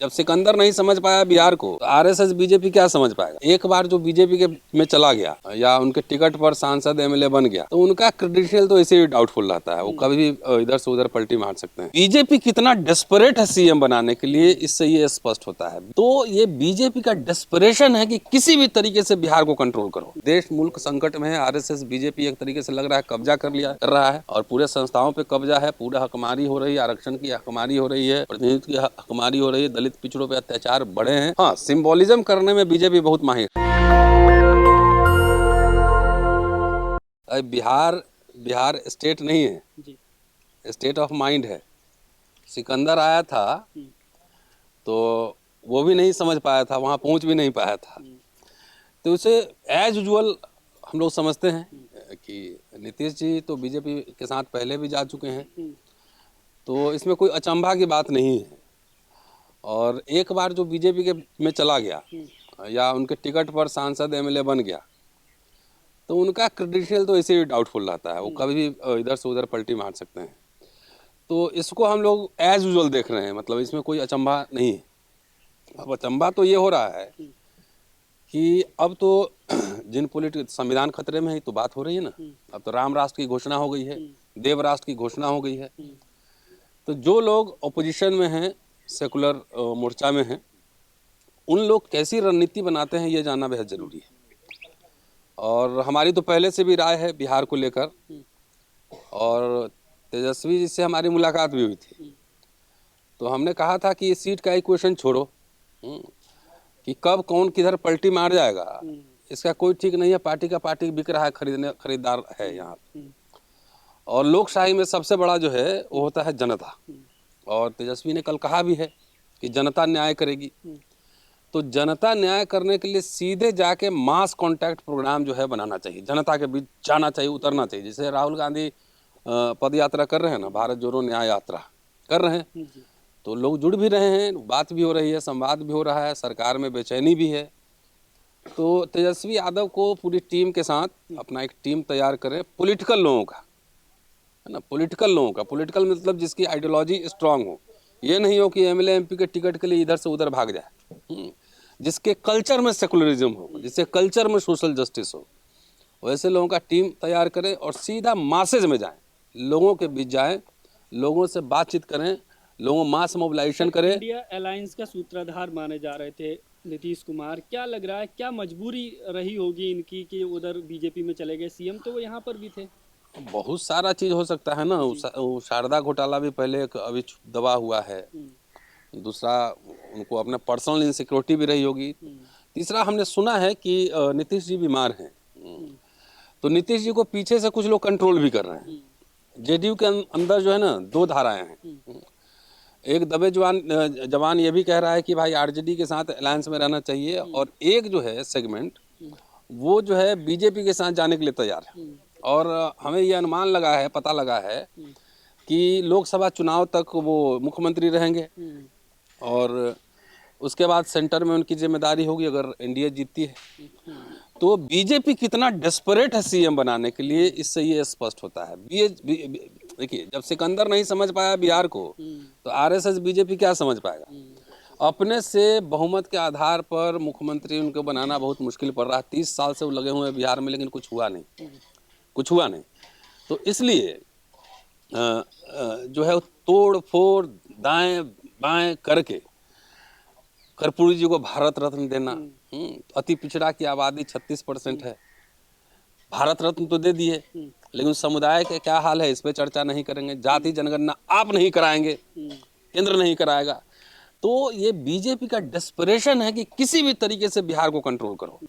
जब सिकंदर नहीं समझ पाया बिहार को, तो आरएसएस बीजेपी क्या समझ पाएगा। एक बार जो बीजेपी के में चला गया या उनके टिकट पर सांसद एमएलए बन गया, तो उनका क्रेडेंशियल तो ऐसे ही डाउटफुल रहता है। वो कभी भी इधर से उधर पलटी मार सकते हैं। बीजेपी कितना डेस्परेट है सीएम बनाने के लिए, इससे ये स्पष्ट होता है। तो ये बीजेपी का डेस्परेशन है कि किसी भी तरीके से बिहार को कंट्रोल करो। देश मुल्क संकट में है, आरएसएस बीजेपी एक तरीके से लग रहा है कब्जा कर रहा है और पूरे संस्थाओं पे कब्जा है। पूरा हकमारी हो रही है, आरक्षण की हकमारी हो रही है, प्रतिनिधित्व की हकमारी हो रही है, दलित पिछड़ों पे अत्याचार बढ़े हैं। हाँ, सिंबोलिज्म करने में बीजेपी बहुत माहिर है। बिहार स्टेट नहीं है जी, स्टेट ऑफ माइंड है। सिकंदर आया था तो वो भी नहीं समझ पाया था, वहाँ पहुँच भी नहीं पाया था। तो उसे एज यूजुअल हम लोग समझते हैं कि नीतीश जी तो बीजेपी के साथ पहले भी जा चुके हैं, तो इसमें कोई अचंभा की बात नहीं है। और एक बार जो बीजेपी के में चला गया या उनके टिकट पर सांसद एमएलए बन गया, तो उनका क्रेडेंशियल तो ऐसे ही डाउटफुल रहता है। वो कभी भी इधर से उधर पलटी मार सकते हैं। तो इसको हम लोग एज यूजुअल देख रहे हैं, मतलब इसमें कोई अचंभा नहीं है। अब अचंभा तो ये हो रहा है कि अब तो जिन संविधान खतरे में है तो बात हो रही है ना। अब तो राम राष्ट्र की घोषणा हो गई है, देव राष्ट्र की घोषणा हो गई है। तो जो लोग ऑपोजिशन में हैं, सेकुलर मोर्चा में हैं, उन लोग कैसी रणनीति बनाते हैं ये जानना बेहद जरूरी है। और हमारी तो पहले से भी राय है बिहार को लेकर, और तेजस्वी जी से हमारी मुलाकात भी हुई थी। तो हमने कहा था कि इस सीट का ही क्वेश्चन छोड़ो, कि कब कौन किधर पलटी मार जाएगा इसका कोई ठीक नहीं है। पार्टी का पार्टी बिक रहा है, खरीदार है यहाँ। और लोकशाही में सबसे बड़ा जो है वो होता है जनता। और तेजस्वी ने कल कहा भी है कि जनता न्याय करेगी। तो जनता न्याय करने के लिए सीधे जाके मास कांटेक्ट प्रोग्राम जो है बनाना चाहिए, जनता के बीच जाना चाहिए, उतरना चाहिए। जैसे राहुल गांधी पद यात्रा कर रहे हैं ना, भारत जोड़ो न्याय यात्रा कर रहे हैं, तो लोग जुड़ भी रहे हैं, बात भी हो रही है, संवाद भी हो रहा है, सरकार में बेचैनी भी है। तो तेजस्वी यादव को पूरी टीम के साथ अपना एक टीम तैयार करें, पॉलिटिकल लोगों का, है ना, पॉलिटिकल लोगों का। पॉलिटिकल मतलब जिसकी आइडियोलॉजी स्ट्रांग हो, ये नहीं हो कि एमएलए एमपी के टिकट के लिए इधर से उधर भाग जाए। जिसके कल्चर में सेकुलरिज्म हो, जिसके कल्चर में सोशल जस्टिस हो, वैसे लोगों का टीम तैयार करें और सीधा मासेज में जाएं, लोगों के बीच जाएं, लोगों से बातचीत करें, लोगों मास मोबिलाइजेशन करें। इंडिया अलायंस का सूत्रधार माने जा रहे थे नीतीश कुमार, क्या लग रहा है, क्या मजबूरी रही होगी इनकी कि उधर बीजेपी में चले गए? सीएम तो वो यहाँ पर भी थे। बहुत सारा चीज हो सकता है ना। वो शारदा घोटाला भी पहले अभी दबा हुआ है। दूसरा, उनको अपना पर्सनल इनसिक्योरिटी भी रही होगी। तीसरा, हमने सुना है कि नीतीश जी बीमार हैं, तो नीतीश जी को पीछे से कुछ लोग कंट्रोल भी कर रहे हैं। जेडीयू के अंदर जो है ना, दो धाराएं हैं। एक दबे जवान ये भी कह रहा है कि भाई आरजेडी के साथ अलायंस में रहना चाहिए, और एक जो है सेगमेंट वो जो है बीजेपी के साथ जाने के लिए तैयार है। और हमें ये अनुमान लगा है, पता लगा है कि लोकसभा चुनाव तक वो मुख्यमंत्री रहेंगे, और उसके बाद सेंटर में उनकी जिम्मेदारी होगी अगर एनडीए जीतती है। तो बीजेपी कितना डेस्परेट है सीएम बनाने के लिए, इससे ये स्पष्ट होता है। देखिए, जब सिकंदर नहीं समझ पाया बिहार को, तो आरएसएस बीजेपी क्या समझ पाएगा। अपने से बहुमत के आधार पर मुख्यमंत्री उनको बनाना बहुत मुश्किल पड़ रहा है। 30 साल से वो लगे हुए हैं बिहार में, लेकिन कुछ हुआ नहीं। तो इसलिए जो है तोड़ फोड़ दाएं बाएं करके कर्पूरी जी को भारत रत्न देना। अति पिछड़ा की आबादी 36% है, भारत रत्न तो दे दिए, लेकिन समुदाय के क्या हाल है इस पे चर्चा नहीं करेंगे। जाति जनगणना आप नहीं कराएंगे, केंद्र नहीं कराएगा। तो ये बीजेपी का डेस्परेशन है कि किसी भी तरीके से बिहार को कंट्रोल करो।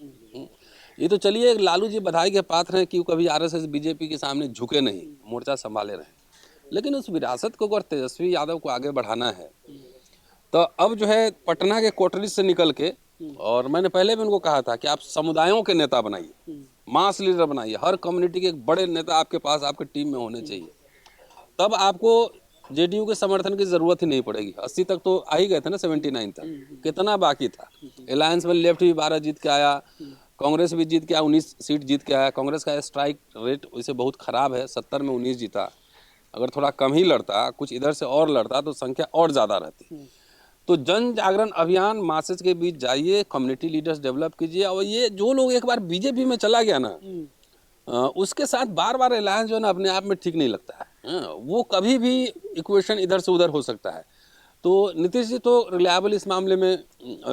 ये तो चलिए, लालू जी बधाई के पात्र हैं कि कभी आरएसएस बीजेपी के सामने झुके नहीं, मोर्चा संभाले रहे। लेकिन उस विरासत को अगर तेजस्वी यादव को आगे बढ़ाना है, तो अब जो है पटना के कोटरी से निकल के, और मैंने पहले भी उनको कहा था कि आप समुदायों के नेता बनाइए, मास लीडर बनाइए। हर कम्युनिटी के एक बड़े नेता आपके पास, आपके टीम में होने चाहिए। तब आपको जेडीयू के समर्थन की जरूरत ही नहीं पड़ेगी। 80 तक तो आ ही गए थे ना, 79 तक कितना बाकी था। अलायंस में लेफ्ट भी 12 जीत के आया, कांग्रेस भी जीत के आया, 19 सीट जीत के आया। कांग्रेस का स्ट्राइक रेट वैसे बहुत खराब है, 70 में 19 जीता। अगर थोड़ा कम ही लड़ता, कुछ इधर से और लड़ता, तो संख्या और ज़्यादा रहती। तो जन जागरण अभियान मासेज के बीच जाइए, कम्युनिटी लीडर्स डेवलप कीजिए। और ये जो लोग एक बार बीजेपी में चला गया ना, उसके साथ बार बार अलायंस जो है ना अपने आप में ठीक नहीं लगता है। वो कभी भी इक्वेशन इधर से उधर हो सकता है। तो नीतीश जी तो रिलायबल इस मामले में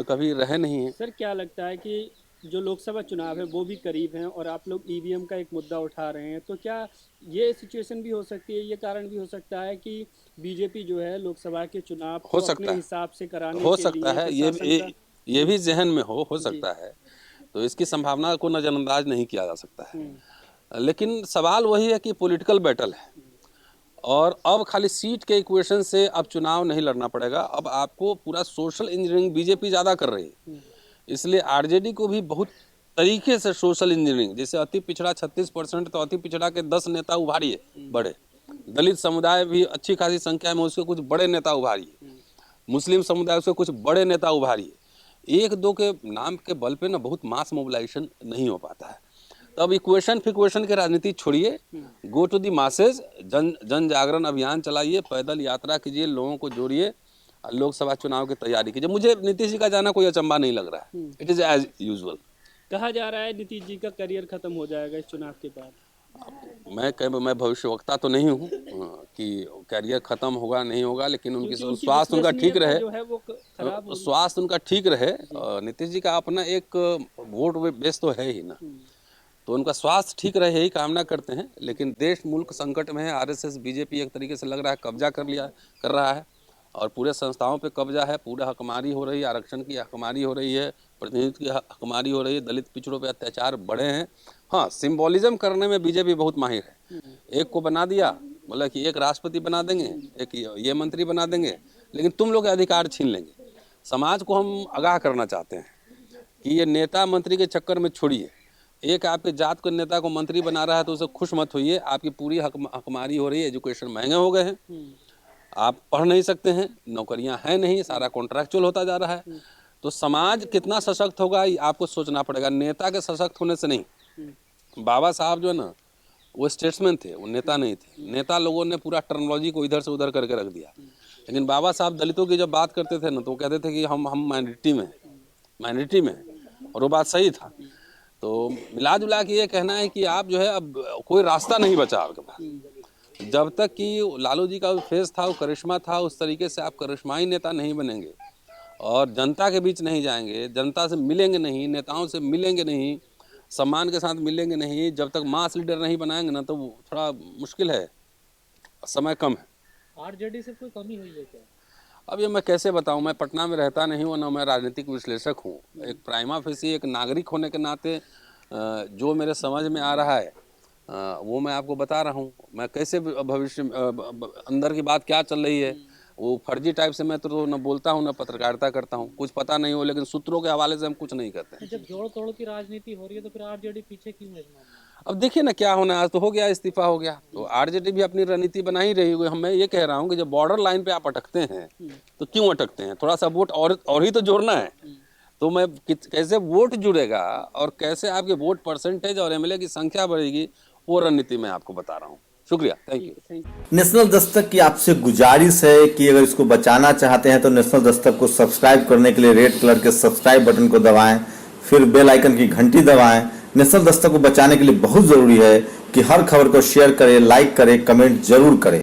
कभी रहे नहीं है। सर क्या लगता है कि जो लोकसभा चुनाव है वो भी करीब हैं और आप लोग ईवीएम का एक मुद्दा उठा रहे हैं, तो क्या ये सिचुएशन भी हो सकती है, ये कारण भी हो सकता है कि बीजेपी जो है लोकसभा के चुनाव को अपने हिसाब से कराने हो के सकता लिए है, ये भी जहन में हो सकता है। तो इसकी संभावना को नजरअंदाज नहीं किया जा सकता है। लेकिन सवाल वही है कि पॉलिटिकल बैटल है और अब खाली सीट के इक्वेशन से अब चुनाव नहीं लड़ना पड़ेगा। अब आपको पूरा सोशल इंजीनियरिंग बीजेपी ज़्यादा कर रही है, इसलिए आरजेडी को भी बहुत तरीके से सोशल इंजीनियरिंग, जैसे अति पिछड़ा 36% तो अति पिछड़ा के 10 नेता उभारिए बड़े, दलित समुदाय भी अच्छी खासी संख्या में उसके कुछ बड़े नेता उभारिए, मुस्लिम समुदाय उसके कुछ बड़े नेता उभारिए। एक दो के नाम के बल पे ना बहुत मास मोबिलाइजेशन नहीं हो पाता है। तब इक्वेशन फिक्वेशन के राजनीति छोड़िए, गो टू दी मासेज, जन जागरण अभियान चलाइए, पैदल यात्रा कीजिए, लोगों को जोड़िए, लोकसभा चुनाव की तैयारी कीजिए। मुझे नीतीश जी का जाना कोई अचंभा नहीं लग रहा है। It is as usual. कहा जा रहा है नीतीश जी का करियर खत्म हो जाएगा इस चुनाव के बाद। मैं भविष्यवक्ता तो नहीं हूँ कि करियर खत्म होगा नहीं होगा, लेकिन उनकी स्वास्थ्य उनका ठीक रहे, स्वास्थ्य उनका ठीक रहे। नीतीश जी का अपना एक वोट बेस तो है ही ना, तो उनका स्वास्थ्य ठीक रहे यही कामना करते हैं। लेकिन देश मुल्क संकट में है, आरएसएस बीजेपी एक तरीके से लग रहा है कब्जा कर रहा है और पूरे संस्थाओं पे कब्जा है, पूरा हकमारी हो रही है, आरक्षण की हकमारी हो रही है, प्रतिनिधित्व की हकमारी हो रही है, दलित पिछड़ों पे अत्याचार बढ़े हैं। हाँ, सिंबॉलिज्म करने में बीजेपी बहुत माहिर है। एक को बना दिया, मतलब कि एक राष्ट्रपति बना देंगे, एक ये मंत्री बना देंगे, लेकिन तुम लोग अधिकार छीन लेंगे। समाज को हम आगाह करना चाहते हैं कि ये नेता मंत्री के चक्कर में छोड़िए। एक आपके जात के नेता को मंत्री बना रहा है तो उसे खुश मत होइए, आपकी पूरी हकमारी हो रही है, एजुकेशन महंगे हो गए हैं, आप पढ़ नहीं सकते हैं, नौकरियां हैं नहीं, सारा कॉन्ट्रैक्चुअल होता जा रहा है। तो समाज कितना सशक्त होगा ये आपको सोचना पड़ेगा, नेता के सशक्त होने से नहीं। बाबा साहब जो है ना वो स्टेट्समैन थे, वो नेता नहीं थे। नेता लोगों ने पूरा टर्मिनोलॉजी को इधर से उधर करके रख दिया, लेकिन बाबा साहब दलितों की जब बात करते थे ना तो वो कहते थे कि हम माइनॉरिटी में, और वो बात सही था। तो मिला जुला के ये कहना है कि आप जो है अब कोई रास्ता नहीं बचा आपके पास। जब तक कि लालू जी का फेस था, वो करिश्मा था, उस तरीके से आप करिश्माई नेता नहीं बनेंगे और जनता के बीच नहीं जाएंगे, जनता से मिलेंगे नहीं, नेताओं से मिलेंगे नहीं, सम्मान के साथ मिलेंगे नहीं, जब तक मास लीडर नहीं बनाएंगे ना तो थोड़ा मुश्किल है, समय कम है। आरजेडी से कोई कमी हुई है क्या? अब ये मैं कैसे बताऊं, मैं पटना में रहता नहीं हूँ ना मैं राजनीतिक विश्लेषक हूँ। एक प्राइमा फेसी एक नागरिक होने के नाते जो मेरे समझ में आ रहा है वो मैं आपको बता रहा हूँ। मैं कैसे भविष्य अंदर की बात क्या चल रही है वो फर्जी टाइप से मैं तो न बोलता हूँ न पत्रकारिता करता हूँ, कुछ पता नहीं हो, लेकिन सूत्रों के हवाले से हम कुछ नहीं करते हैं। जब जोड़ तोड़ की राजनीति हो रही है तो फिर आरजेडी पीछे क्यों है? अब देखिए ना क्या होना है, आज तो हो गया, इस्तीफा हो गया, तो आरजेडी भी अपनी रणनीति बना ही रही है। मैं ये कह रहा हूँ कि जब बॉर्डर लाइन पे आप अटकते हैं तो क्यों अटकते हैं, थोड़ा सा वोट और ही तो जोड़ना है। तो मैं कैसे वोट जुड़ेगा और कैसे आपके वोट परसेंटेज और एमएलए की संख्या बढ़ेगी, वो रणनीति मैं आपको बता रहा हूँ। शुक्रिया, थैंक यू। नेशनल दस्तक की आपसे गुजारिश है कि अगर इसको बचाना चाहते हैं तो नेशनल दस्तक को सब्सक्राइब करने के लिए रेड कलर के सब्सक्राइब बटन को दबाएं, फिर बेल आइकन की घंटी दबाएं। नेशनल दस्तक को बचाने के लिए बहुत जरूरी है कि हर खबर को शेयर करें, लाइक करें, कमेंट जरूर करें।